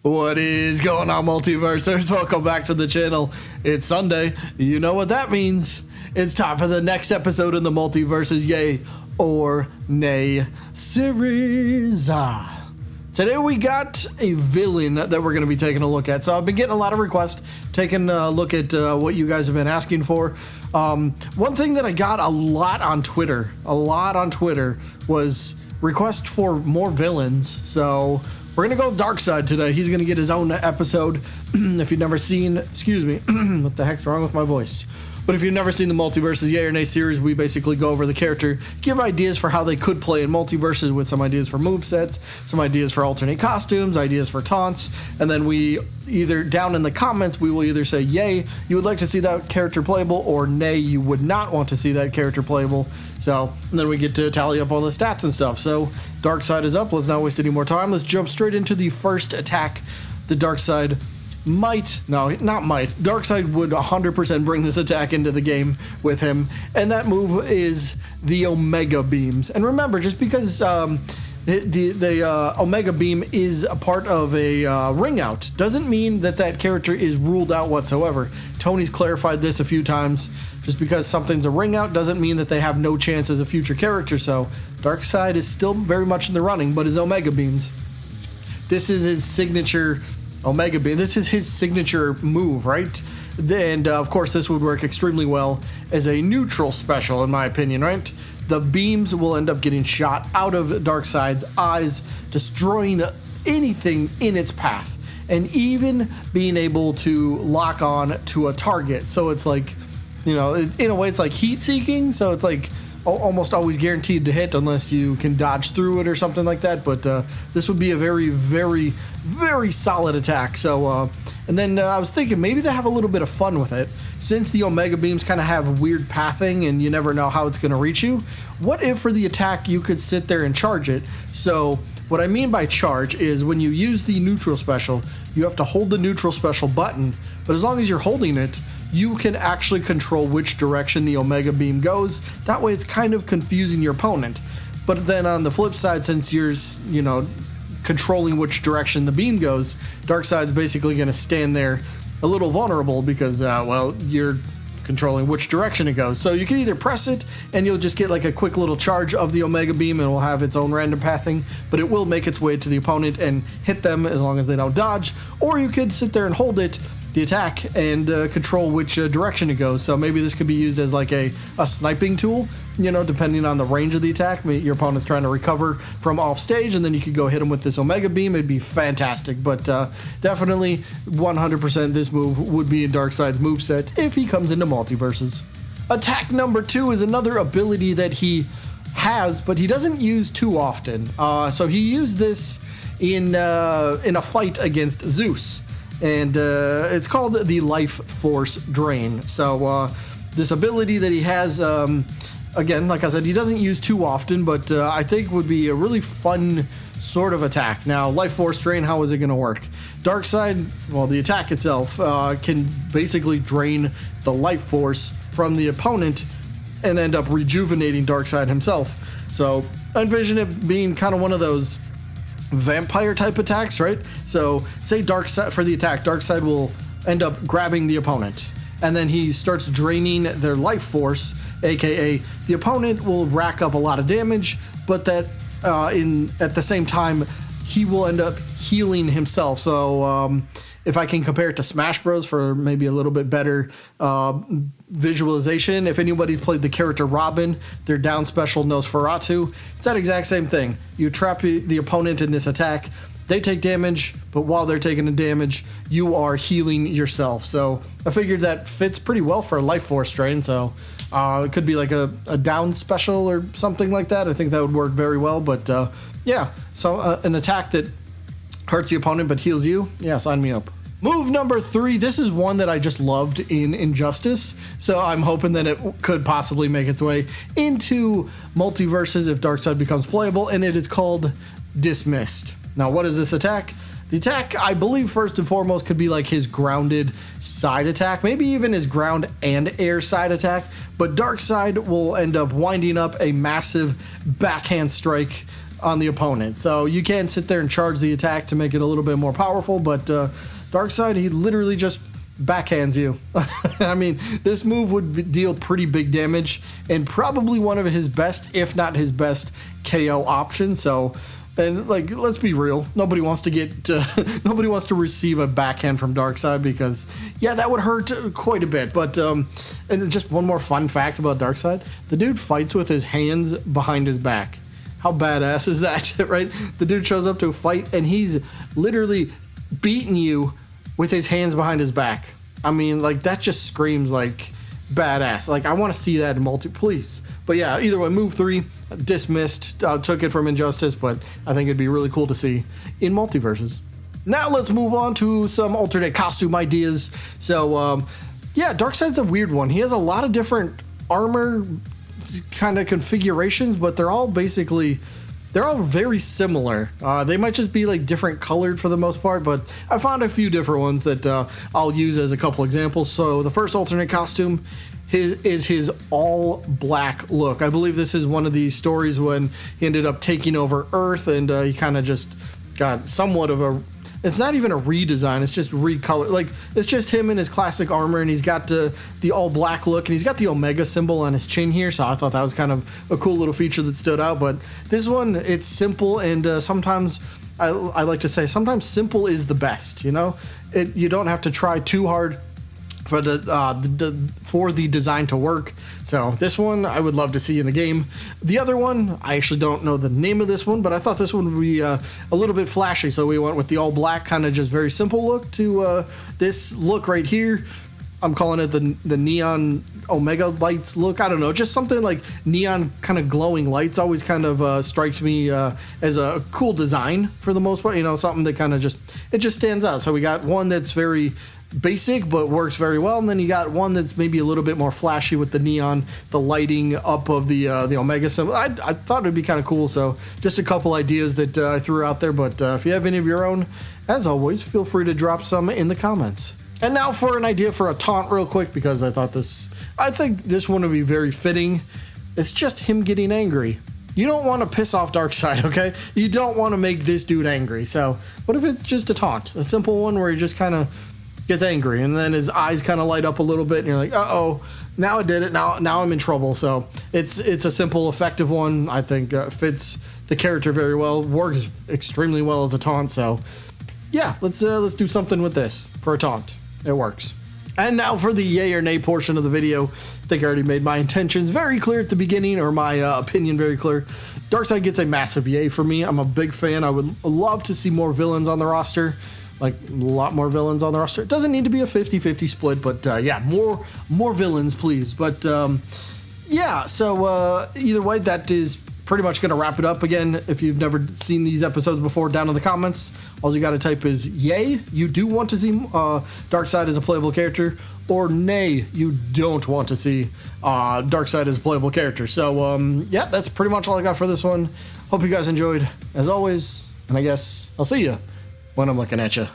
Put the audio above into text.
What is going on, Multiversers? Welcome back to the channel. It's Sunday. You know what that means. It's time for the next episode in the Multiversus Yay or Nay series. Today we got a villain that we're going to be taking a look at. So I've been getting a lot of requests, taking a look at what you guys have been asking for. One thing that I got a lot on Twitter was requests for more villains. So we're going to go Darkseid today. He's going to get his own episode. If you've never seen, excuse me, what the heck's wrong with my voice? But if you've never seen the Multiversus Yay or Nay series, we basically go over the character, give ideas for how they could play in multiverses with some ideas for movesets, some ideas for alternate costumes, ideas for taunts, and then we either, down in the comments, we will either say, yay, you would like to see that character playable, or nay, you would not want to see that character playable. So, and then we get to tally up all the stats and stuff. So, Darkseid is up. Let's not waste any more time. Let's jump straight into the first attack. The Darkseid Darkseid would 100% bring this attack into the game with him, and that move is the Omega Beams. And remember, just because the Omega Beam is a part of a ring out doesn't mean that that character is ruled out whatsoever. Tony's clarified this a few times. Just because something's a ring out doesn't mean that they have no chance as a future character. So Darkseid is still very much in the running, but his Omega Beams, this is his signature Omega Beam. This is his signature move, right? And of course, this would work extremely well as a neutral special, in my opinion, right? The beams will end up getting shot out of Darkseid's eyes, destroying anything in its path, and even being able to lock on to a target. So it's like, you know, in a way, it's like heat seeking. So it's like almost always guaranteed to hit unless you can dodge through it or something like that. But this would be a very, very, very solid attack. So, and then I was thinking maybe to have a little bit of fun with it, since the Omega Beams kind of have weird pathing and you never know how it's going to reach you. What if for the attack you could sit there and charge it? So what I mean by charge is when you use the neutral special, you have to hold the neutral special button, but as long as you're holding it, you can actually control which direction the Omega Beam goes. That way it's kind of confusing your opponent. But then on the flip side, since you're, you know, controlling which direction the beam goes, Darkseid's basically going to stand there a little vulnerable because, well, you're controlling which direction it goes. So you can either press it and you'll just get like a quick little charge of the Omega Beam and it will have its own random pathing, but it will make its way to the opponent and hit them as long as they don't dodge. Or you could sit there and hold it, the attack, and control which direction it goes. So maybe this could be used as like a sniping tool, you know, depending on the range of the attack. Maybe your opponent's trying to recover from off stage and then you could go hit him with this Omega Beam. It'd be fantastic, but definitely 100% this move would be in Darkseid's moveset if he comes into Multiverses. Attack number 2 is another ability that he has, but he doesn't use too often. So he used this in a fight against Zeus. And it's called the Life Force Drain. So this ability that he has, again, like I said, he doesn't use too often, but I think would be a really fun sort of attack. Now, Life Force Drain, how is it going to work? Darkseid, well, the attack itself can basically drain the life force from the opponent and end up rejuvenating Darkseid himself. So envision it being kind of one of those vampire type attacks, right? So say Darkseid, for the attack, Darkseid will end up grabbing the opponent and then he starts draining their life force, aka the opponent will rack up a lot of damage, but that at the same time he will end up healing himself. So if I can compare it to Smash Bros for maybe a little bit better visualization, if anybody played the character Robin, their down special Nosferatu, it's that exact same thing. You trap the opponent in this attack, they take damage, but while they're taking the damage, you are healing yourself. So I figured that fits pretty well for a Life Force Drain, so it could be like a down special or something like that. I think that would work very well, but yeah, so an attack that hurts the opponent but heals you, yeah, sign me up. Move number 3, this is one that I just loved in Injustice, so I'm hoping that it could possibly make its way into Multiverses if Darkseid becomes playable, and it is called Dismissed. Now, what is this attack? The attack, I believe, first and foremost, could be like his grounded side attack, maybe even his ground and air side attack, but Darkseid will end up winding up a massive backhand strike on the opponent. So you can sit there and charge the attack to make it a little bit more powerful, but Darkseid, he literally just backhands you. I mean, this move would deal pretty big damage and probably one of his best, if not his best, KO option. So, and like, let's be real, nobody wants to get nobody wants to receive a backhand from Darkseid, because yeah, that would hurt quite a bit. But and just one more fun fact about Darkseid: the dude fights with his hands behind his back. How badass is that, right? The dude shows up to a fight and he's literally beating you with his hands behind his back. I mean, like, that just screams like badass. Like, I want to see that in please. But yeah, either way, move 3 dismissed, took it from Injustice, but I think it'd be really cool to see in Multiverses. Now let's move on to some alternate costume ideas. So yeah, Darkseid's a weird one. He has a lot of different armor kind of configurations, but they're all very similar. They might just be like different colored for the most part, but I found a few different ones that I'll use as a couple examples. So the first alternate costume is his all black look. I believe this is one of the stories when he ended up taking over Earth, and he kind of just got somewhat of a, it's not even a redesign, it's just recolor. Like, it's just him in his classic armor, and he's got the all black look, and he's got the Omega symbol on his chin here, so I thought that was kind of a cool little feature that stood out. But this one, it's simple, and sometimes I like to say sometimes simple is the best, you know? You don't have to try too hard for the design to work. So this one I would love to see in the game. The other one, I actually don't know the name of this one, but I thought this one would be a little bit flashy, so we went with the all black, kind of just very simple look to this look right here. I'm calling it the neon Omega lights look. I don't know, just something like neon kind of glowing lights always kind of strikes me as a cool design for the most part, you know, something that kind of just stands out. So we got one that's very basic but works very well, and then you got one that's maybe a little bit more flashy with the neon, the lighting up of the Omega symbol. I thought it'd be kind of cool, so just a couple ideas that I threw out there. But if you have any of your own, as always, feel free to drop some in the comments. And now for an idea for a taunt real quick, because I think this one would be very fitting. It's just him getting angry. You don't want to piss off Darkseid, okay? You don't want to make this dude angry. So what if it's just a taunt? A simple one where he just kind of gets angry, and then his eyes kind of light up a little bit, and you're like, uh-oh, now I did it, now I'm in trouble. So it's a simple, effective one. I think fits the character very well, works extremely well as a taunt. So yeah, let's do something with this for a taunt. It works. And now for the yay or nay portion of the video. I think I already made my intentions very clear at the beginning, or my opinion very clear. Darkseid gets a massive yay for me. I'm a big fan. I would love to see more villains on the roster. Like, a lot more villains on the roster. It doesn't need to be a 50-50 split, but yeah, more villains, please. But yeah, so either way, that is pretty much going to wrap it up. Again, if you've never seen these episodes before, down in the comments, all you got to type is yay, you do want to see Darkseid as a playable character, or nay, you don't want to see Darkseid as a playable character. So yeah, that's pretty much all I got for this one. Hope you guys enjoyed, as always, and I guess I'll see you when I'm looking at you.